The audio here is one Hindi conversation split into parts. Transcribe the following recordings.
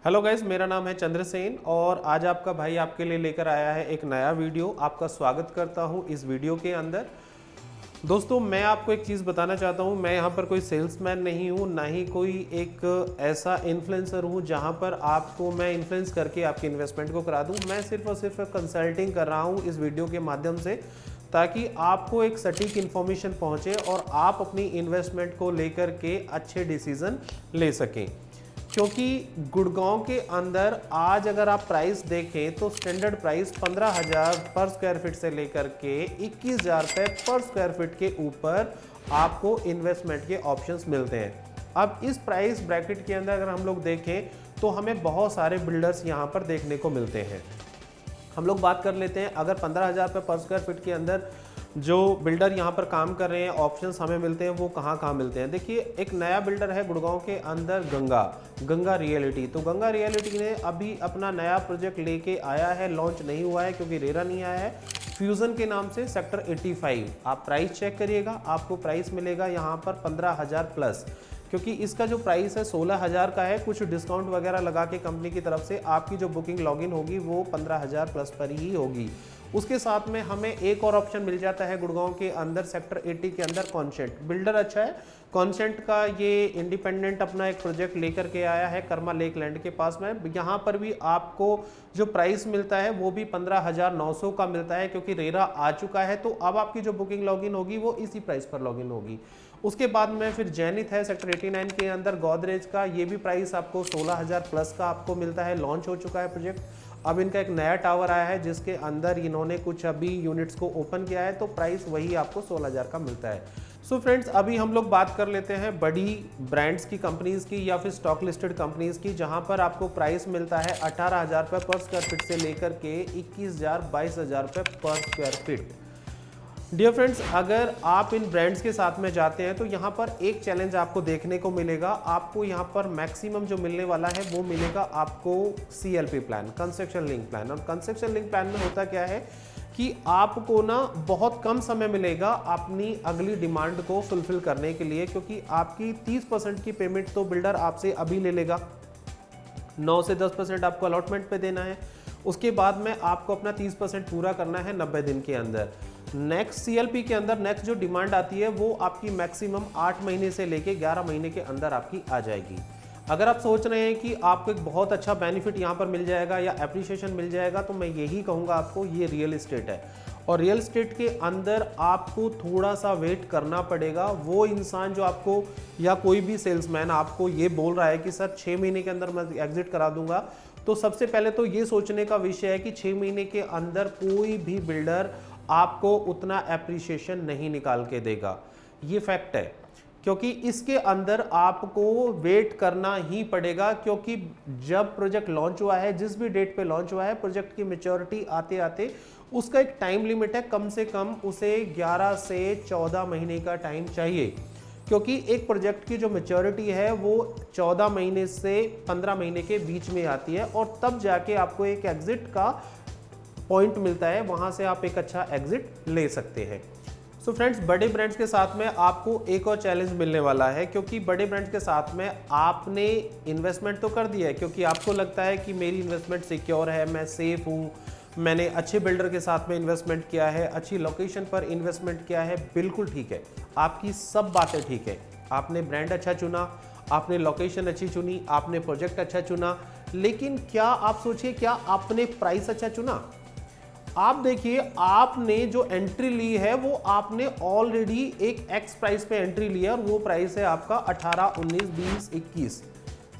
हेलो गाइस, मेरा नाम है चंद्रसेन और आज आपका भाई आपके लिए लेकर आया है एक नया वीडियो। आपका स्वागत करता हूं इस वीडियो के अंदर। दोस्तों, मैं आपको एक चीज़ बताना चाहता हूं, मैं यहां पर कोई सेल्समैन नहीं हूं, ना ही कोई एक ऐसा इन्फ्लुएंसर हूं जहां पर आपको मैं इन्फ्लुएंस करके आपकी इन्वेस्टमेंट को करा दूं। मैं सिर्फ और सिर्फ कंसल्टिंग कर रहा हूं इस वीडियो के माध्यम से, ताकि आपको एक सटीक इन्फॉर्मेशन पहुंचे और आप अपनी इन्वेस्टमेंट को लेकर के अच्छे डिसीजन ले सकें। क्योंकि गुड़गांव के अंदर आज अगर आप प्राइस देखें तो स्टैंडर्ड प्राइस 15,000 पर स्क्वायर फीट से लेकर के 21,000 रुपये पर स्क्वायर फीट के ऊपर आपको इन्वेस्टमेंट के ऑप्शंस मिलते हैं। अब इस प्राइस ब्रैकेट के अंदर अगर हम लोग देखें तो हमें बहुत सारे बिल्डर्स यहाँ पर देखने को मिलते हैं। हम लोग बात कर लेते हैं, अगर 15,000 रुपये पर स्क्वायर फीट के अंदर जो बिल्डर यहाँ पर काम कर रहे हैं, ऑप्शंस हमें मिलते हैं, वो कहाँ कहाँ मिलते हैं। देखिए, एक नया बिल्डर है गुड़गांव के अंदर, गंगा रियलिटी। तो गंगा रियलिटी ने अभी अपना नया प्रोजेक्ट लेके आया है, लॉन्च नहीं हुआ है क्योंकि रेरा नहीं आया है, फ्यूजन के नाम से सेक्टर 85। आप प्राइस चेक करिएगा, आपको प्राइस मिलेगा यहाँ पर 15,000 प्लस, क्योंकि इसका जो प्राइस है 16,000 का है। कुछ डिस्काउंट वगैरह लगा के कंपनी की तरफ से आपकी जो बुकिंग लॉगिन होगी वो 15,000 प्लस पर ही होगी। उसके साथ में हमें एक और ऑप्शन मिल जाता है गुड़गांव के अंदर सेक्टर 80 के अंदर, कॉन्सेंट। बिल्डर अच्छा है, कॉन्सेंट का ये इंडिपेंडेंट अपना एक प्रोजेक्ट लेकर के आया है कर्मा लेक लैंड के पास में। यहाँ पर भी आपको जो प्राइस मिलता है वो भी 15,900 का मिलता है, क्योंकि रेरा आ चुका है। तो अब आपकी जो बुकिंग लॉगिन होगी वो इसी प्राइस पर लॉगिन होगी। उसके बाद में फिर जैनिथ है सेक्टर 89 के अंदर, गोदरेज का। ये भी प्राइस आपको 16,000 प्लस का आपको मिलता है। लॉन्च हो चुका है प्रोजेक्ट। अब इनका एक नया टावर आया है जिसके अंदर इन्होंने कुछ अभी यूनिट्स को ओपन किया है, तो प्राइस वही आपको 16,000 का मिलता है। सो फ्रेंड्स, अभी हम लोग बात कर लेते हैं बड़ी ब्रांड्स की, कंपनीज की या फिर स्टॉक लिस्टेड कंपनीज की, जहां पर आपको प्राइस मिलता है 18,000 रुपये पर स्क्वायर फीट से लेकर के 21,000 22,000 रुपये पर स्क्वायर फीट। डियर फ्रेंड्स, अगर आप इन ब्रांड्स के साथ में जाते हैं तो यहाँ पर एक चैलेंज आपको देखने को मिलेगा। आपको यहाँ पर मैक्सिमम जो मिलने वाला है वो मिलेगा आपको CLP plan, construction link plan. और कंस्ट्रक्शन लिंक प्लान में होता क्या है कि आपको ना बहुत कम समय मिलेगा अपनी अगली डिमांड को फुलफिल करने के लिए, क्योंकि आपकी 30% की पेमेंट तो बिल्डर आपसे अभी ले लेगा, 9 से 10% आपको अलॉटमेंट पे देना है। उसके बाद में आपको अपना 30% पूरा करना है 90 दिन के अंदर। नेक्स्ट CLP के अंदर नेक्स्ट जो डिमांड आती है वो आपकी मैक्सिमम 8 महीने से लेके 11 महीने के अंदर आपकी आ जाएगी। अगर आप सोच रहे हैं कि आपको एक बहुत अच्छा बेनिफिट यहाँ पर मिल जाएगा या एप्रिसिएशन मिल जाएगा, तो मैं यही कहूँगा आपको, ये रियल एस्टेट है। और रियल एस्टेट के अंदर आपको थोड़ा सा वेट करना पड़ेगा। वो इंसान जो आपको या कोई भी सेल्समैन आपको ये बोल रहा है कि सर 6 महीने के अंदर मैं एग्जिट करा दूंगा, तो सबसे पहले तो ये सोचने का विषय है कि 6 महीने के अंदर कोई भी बिल्डर आपको उतना एप्रिसिएशन नहीं निकाल के देगा। ये फैक्ट है, क्योंकि इसके अंदर आपको वेट करना ही पड़ेगा। क्योंकि जब प्रोजेक्ट लॉन्च हुआ है, जिस भी डेट पे लॉन्च हुआ है, प्रोजेक्ट की मैच्योरिटी आते आते उसका एक टाइम लिमिट है, कम से कम उसे 11 से 14 महीने का टाइम चाहिए। क्योंकि एक प्रोजेक्ट की जो मैच्योरिटी है वो 14 महीने से 15 महीने के बीच में आती है, और तब जाके आपको एक एग्जिट का पॉइंट मिलता है, वहां से आप एक अच्छा एग्जिट ले सकते हैं। सो फ्रेंड्स, बड़े ब्रांड्स के साथ में आपको एक और चैलेंज मिलने वाला है, क्योंकि बड़े ब्रांड्स के साथ में आपने इन्वेस्टमेंट तो कर दिया है, क्योंकि आपको लगता है कि मेरी इन्वेस्टमेंट सिक्योर है, मैं सेफ हूँ, मैंने अच्छे बिल्डर के साथ में इन्वेस्टमेंट किया है, अच्छी लोकेशन पर इन्वेस्टमेंट किया है। बिल्कुल ठीक है, आपकी सब बातें ठीक है, आपने ब्रांड अच्छा चुना, आपने लोकेशन अच्छी चुनी, आपने प्रोजेक्ट अच्छा चुना, लेकिन क्या आप सोचिए, क्या आपने प्राइस अच्छा चुना? आप देखिए, आपने जो एंट्री ली है वो आपने ऑलरेडी एक एक्स प्राइस पे एंट्री लिया, और वो प्राइस है आपका 18, 19, 20, 21।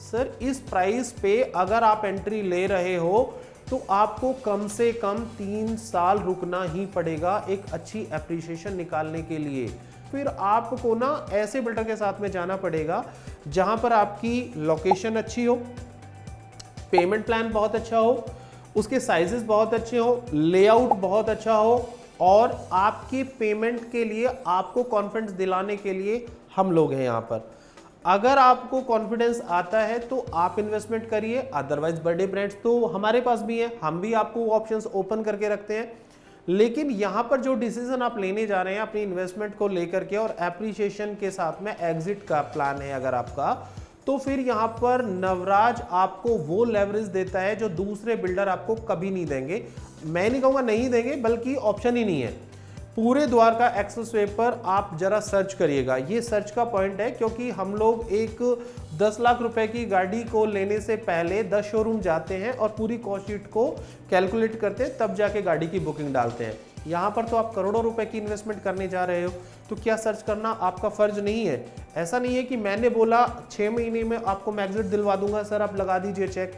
सर, इस प्राइस पे अगर आप एंट्री ले रहे हो तो आपको कम से कम 3 साल रुकना ही पड़ेगा एक अच्छी एप्रिसिएशन निकालने के लिए। फिर आपको ना ऐसे बिल्डर के साथ में जाना पड़ेगा जहां पर आपकी लोकेशन अच्छी हो, पेमेंट प्लान बहुत अच्छा हो, उसके साइजेस बहुत अच्छे हो, लेआउट बहुत अच्छा हो, और आपकी पेमेंट के लिए आपको कॉन्फिडेंस दिलाने के लिए हम लोग हैं यहाँ पर। अगर आपको कॉन्फिडेंस आता है तो आप इन्वेस्टमेंट करिए, अदरवाइज बड़े ब्रांड्स तो हमारे पास भी हैं, हम भी आपको ऑप्शंस ओपन करके रखते हैं। लेकिन यहाँ पर जो डिसीजन आप लेने जा रहे हैं अपनी इन्वेस्टमेंट को लेकर के, और एप्रिसिएशन के साथ में एग्जिट का प्लान है अगर आपका, तो फिर यहाँ पर नवराज आपको वो लेवरेज देता है जो दूसरे बिल्डर आपको कभी नहीं देंगे। मैं नहीं कहूँगा नहीं देंगे, बल्कि ऑप्शन ही नहीं है। पूरे द्वारका एक्सप्रेसवे पर आप जरा सर्च करिएगा, ये सर्च का पॉइंट है, क्योंकि हम लोग एक 10 लाख रुपए की गाड़ी को लेने से पहले 10 शोरूम जाते हैं और पूरी कॉस्ट शीट को कैलकुलेट करते हैं, तब जाके गाड़ी की बुकिंग डालते हैं। यहाँ पर तो आप करोड़ों रुपए की इन्वेस्टमेंट करने जा रहे हो, तो क्या सर्च करना आपका फर्ज नहीं है? ऐसा नहीं है कि मैंने बोला 6 महीने में आपको मैग्जिट दिलवा दूंगा, सर आप लगा दीजिए चेक।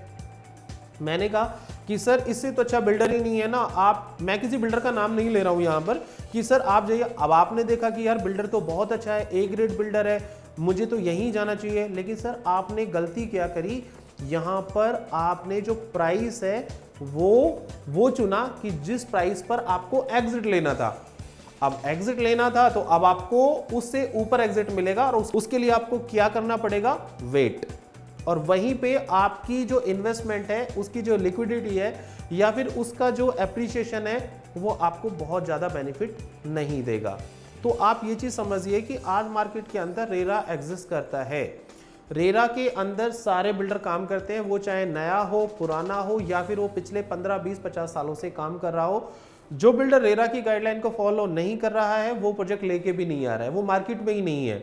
मैंने कहा कि सर इससे तो अच्छा बिल्डर ही नहीं है ना आप, मैं किसी बिल्डर का नाम नहीं ले रहा हूँ यहाँ पर, कि सर आप जाइए। अब आपने देखा कि यार बिल्डर तो बहुत अच्छा है, ए ग्रेड बिल्डर है, मुझे तो यहीं जाना चाहिए। लेकिन सर आपने गलती क्या करी, यहाँ पर आपने जो प्राइस है वो चुना कि जिस प्राइस पर आपको एग्जिट लेना था। अब एग्जिट लेना था तो अब आपको उससे ऊपर एग्जिट मिलेगा, और उसके लिए आपको क्या करना पड़ेगा, वेट। और वहीं पे आपकी जो इन्वेस्टमेंट है, उसकी जो लिक्विडिटी है, या फिर उसका जो एप्रिसिएशन है, वो आपको बहुत ज़्यादा बेनिफिट नहीं देगा। तो आप ये चीज़ समझिए कि आज मार्केट के अंदर रेरा एग्जिस्ट करता है। रेरा के अंदर सारे बिल्डर काम करते हैं, वो चाहे नया हो, पुराना हो, या फिर वो पिछले 15, 20, 50 सालों से काम कर रहा हो। जो बिल्डर रेरा की गाइडलाइन को फॉलो नहीं कर रहा है, वो प्रोजेक्ट लेके भी नहीं आ रहा है, वो मार्केट में ही नहीं है।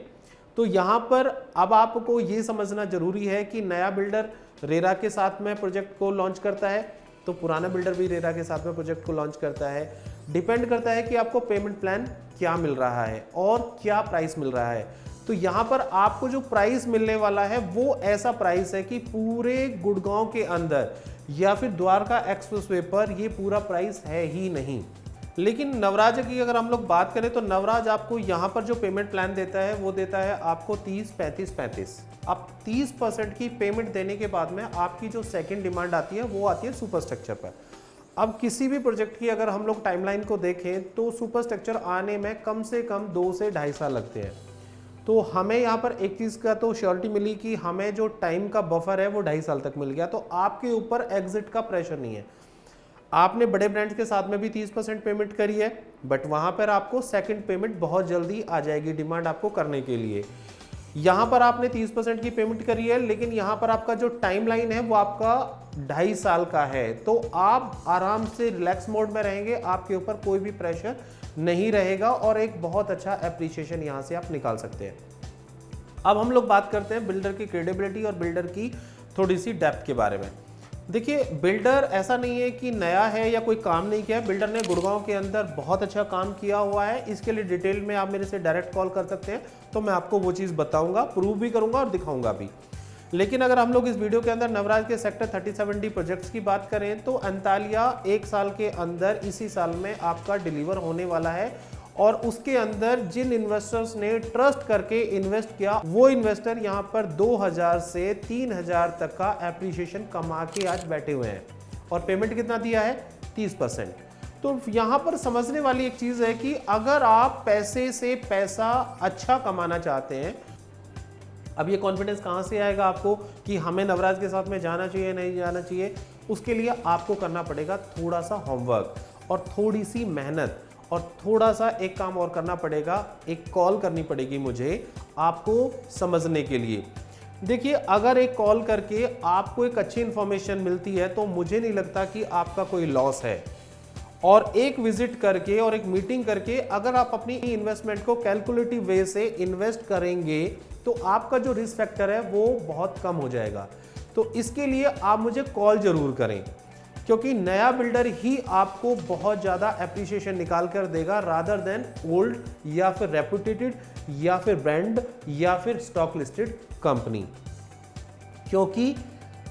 तो यहाँ पर अब आपको ये समझना जरूरी है कि नया बिल्डर रेरा के साथ में प्रोजेक्ट को लॉन्च करता है, तो पुराना बिल्डर भी रेरा के साथ में प्रोजेक्ट को लॉन्च करता है। डिपेंड करता है कि आपको पेमेंट प्लान क्या मिल रहा है और क्या प्राइस मिल रहा है। तो यहाँ पर आपको जो प्राइस मिलने वाला है वो ऐसा प्राइस है कि पूरे गुड़गांव के अंदर या फिर द्वारका एक्सप्रेसवे पर ये पूरा प्राइस है ही नहीं। लेकिन नवराज की अगर हम लोग बात करें तो नवराज आपको यहाँ पर जो पेमेंट प्लान देता है वो देता है आपको 30, 35, 35। अब 30% की पेमेंट देने के बाद में आपकी जो सेकंड डिमांड आती है वो आती है सुपर स्ट्रक्चर पर। अब किसी भी प्रोजेक्ट की अगर हम लोग टाइमलाइन को देखें तो सुपर स्ट्रक्चर आने में कम से कम 2 से 2.5 साल लगते हैं। तो हमें यहाँ पर एक चीज़ का तो श्योरिटी मिली कि हमें जो टाइम का बफर है वो 2.5 साल तक मिल गया। तो आपके ऊपर एग्जिट का प्रेशर नहीं है। आपने बड़े ब्रांड्स के साथ में भी 30% पेमेंट करी है, बट वहाँ पर आपको सेकंड पेमेंट बहुत जल्दी आ जाएगी डिमांड आपको करने के लिए। यहाँ पर आपने 30% की पेमेंट करी है, लेकिन यहाँ पर आपका जो टाइमलाइन है वो आपका 2.5 साल का है। तो आप आराम से रिलैक्स मोड में रहेंगे, आपके ऊपर कोई भी प्रेशर नहीं रहेगा और एक बहुत अच्छा एप्रिसिएशन यहाँ से आप निकाल सकते हैं। अब हम लोग बात करते हैं बिल्डर की क्रेडिबिलिटी और बिल्डर की थोड़ी सी डेप्थ के बारे में। देखिए, बिल्डर ऐसा नहीं है कि नया है या कोई काम नहीं किया है। बिल्डर ने गुड़गांव के अंदर बहुत अच्छा काम किया हुआ है। इसके लिए डिटेल में आप मेरे से डायरेक्ट कॉल कर सकते हैं, तो मैं आपको वो चीज़ बताऊंगा, प्रूव भी करूंगा और दिखाऊंगा भी। लेकिन अगर हम लोग इस वीडियो के अंदर नवराज के सेक्टर 3070 प्रोजेक्ट्स की बात करें तो अंतालिया 1 साल के अंदर इसी साल में आपका डिलीवर होने वाला है। और उसके अंदर जिन इन्वेस्टर्स ने ट्रस्ट करके इन्वेस्ट किया, वो इन्वेस्टर यहाँ पर 2000 से 3000 तक का एप्रिसिएशन कमा के आज बैठे हुए हैं। और पेमेंट कितना दिया है? 30%। तो यहाँ पर समझने वाली एक चीज़ है कि अगर आप पैसे से पैसा अच्छा कमाना चाहते हैं, अब ये कॉन्फिडेंस कहाँ से आएगा आपको कि हमें नवराज के साथ में जाना चाहिए नहीं जाना चाहिए? उसके लिए आपको करना पड़ेगा थोड़ा सा होमवर्क और थोड़ी सी मेहनत, और थोड़ा सा एक काम और करना पड़ेगा, एक कॉल करनी पड़ेगी मुझे आपको समझने के लिए। देखिए, अगर एक कॉल करके आपको एक अच्छी इंफॉर्मेशन मिलती है तो मुझे नहीं लगता कि आपका कोई लॉस है। और एक विजिट करके और एक मीटिंग करके अगर आप अपनी इन्वेस्टमेंट को कैलकुलेटिव वे से इन्वेस्ट करेंगे तो आपका जो रिस्क फैक्टर है वो बहुत कम हो जाएगा। तो इसके लिए आप मुझे कॉल जरूर करें, क्योंकि नया बिल्डर ही आपको बहुत ज़्यादा एप्रिसिएशन निकाल कर देगा रादर देन ओल्ड या फिर रेपुटेटेड या फिर ब्रांड या फिर स्टॉक लिस्टेड कंपनी, क्योंकि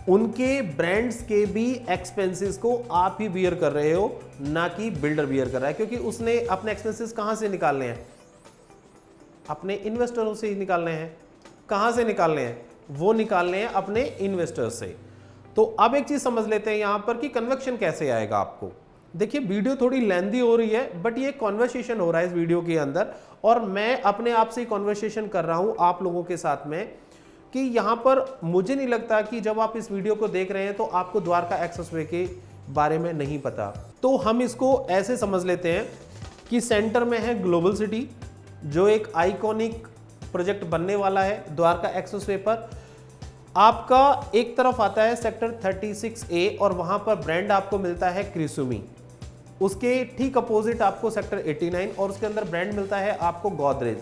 उनके ब्रांड्स के भी एक्सपेंसेस को आप ही बियर कर रहे हो, ना कि बिल्डर बियर कर रहा है। क्योंकि उसने अपने एक्सपेंसेस कहाँ से निकालने हैं? अपने इन्वेस्टरों से ही निकालने हैं। कहाँ से निकालने हैं? वो निकालने हैं अपने इन्वेस्टर्स से। तो अब एक चीज समझ लेते हैं यहां पर कि कन्वेक्शन कैसे आएगा आपको। देखिए, वीडियो थोड़ी लेंथी हो रही है, बट ये कॉन्वर्सेशन हो रहा है इस वीडियो के अंदर, और मैं अपने आप से कॉन्वर्सेशन कर रहा हूं आप लोगों के साथ में कि यहां पर मुझे नहीं लगता कि जब आप इस वीडियो को देख रहे हैं तो आपको द्वारका एक्सप्रेसवे के बारे में नहीं पता। तो हम इसको ऐसे समझ लेते हैं कि सेंटर में है ग्लोबल सिटी, जो एक आइकॉनिक प्रोजेक्ट बनने वाला है द्वारका एक्सप्रेसवे पर। आपका एक तरफ आता है सेक्टर 36A और वहां पर ब्रांड आपको मिलता है क्रिसुमी। उसके ठीक अपोजिट आपको सेक्टर 89 और उसके अंदर ब्रांड मिलता है आपको गोदरेज।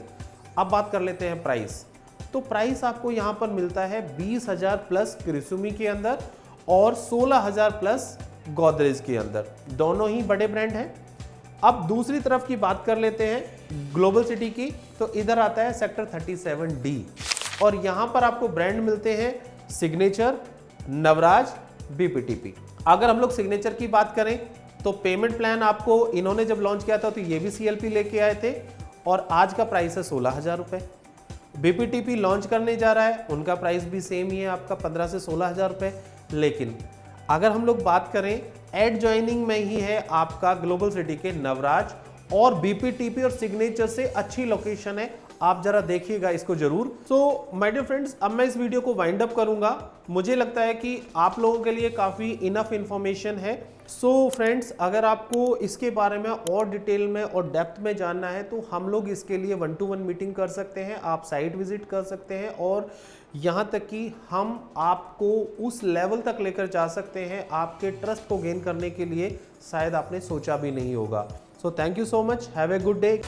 अब बात कर लेते हैं प्राइस। तो प्राइस आपको यहां पर मिलता है 20,000 प्लस क्रिसुमी के अंदर और 16,000 प्लस गोदरेज के अंदर, दोनों ही बड़े ब्रांड हैं। अब दूसरी तरफ की बात कर लेते हैं ग्लोबल सिटी की, तो इधर आता है सेक्टर 37D और यहां पर आपको ब्रांड मिलते हैं सिग्नेचर, नवराज, बीपीटीपी। अगर हम लोग सिग्नेचर की बात करें तो पेमेंट प्लान आपको इन्होंने जब लॉन्च किया था तो ये भी सीएलपी लेके आए थे और आज का प्राइस है 16,000 रुपए। बीपीटीपी लॉन्च करने जा रहा है, उनका प्राइस भी सेम ही है आपका 15 से 16,000 रुपए। लेकिन अगर हम लोग बात करें एड ज्वाइनिंग में ही है आपका ग्लोबल सिटी के नवराज और बीपीटीपी और सिग्नेचर से अच्छी लोकेशन है, आप जरा देखिएगा इसको जरूर। सो माय डियर फ्रेंड्स, अब मैं इस वीडियो को वाइंड अप करूंगा। मुझे लगता है कि आप लोगों के लिए काफ़ी इनफ इंफॉर्मेशन है। सो फ्रेंड्स, अगर आपको इसके बारे में और डिटेल में और डेप्थ में जानना है तो हम लोग इसके लिए 1-to-1 मीटिंग कर सकते हैं, आप साइट विजिट कर सकते हैं और यहाँ तक कि हम आपको उस लेवल तक लेकर जा सकते हैं आपके ट्रस्ट को गेन करने के लिए शायद आपने सोचा भी नहीं होगा। So thank you so much, have a good day.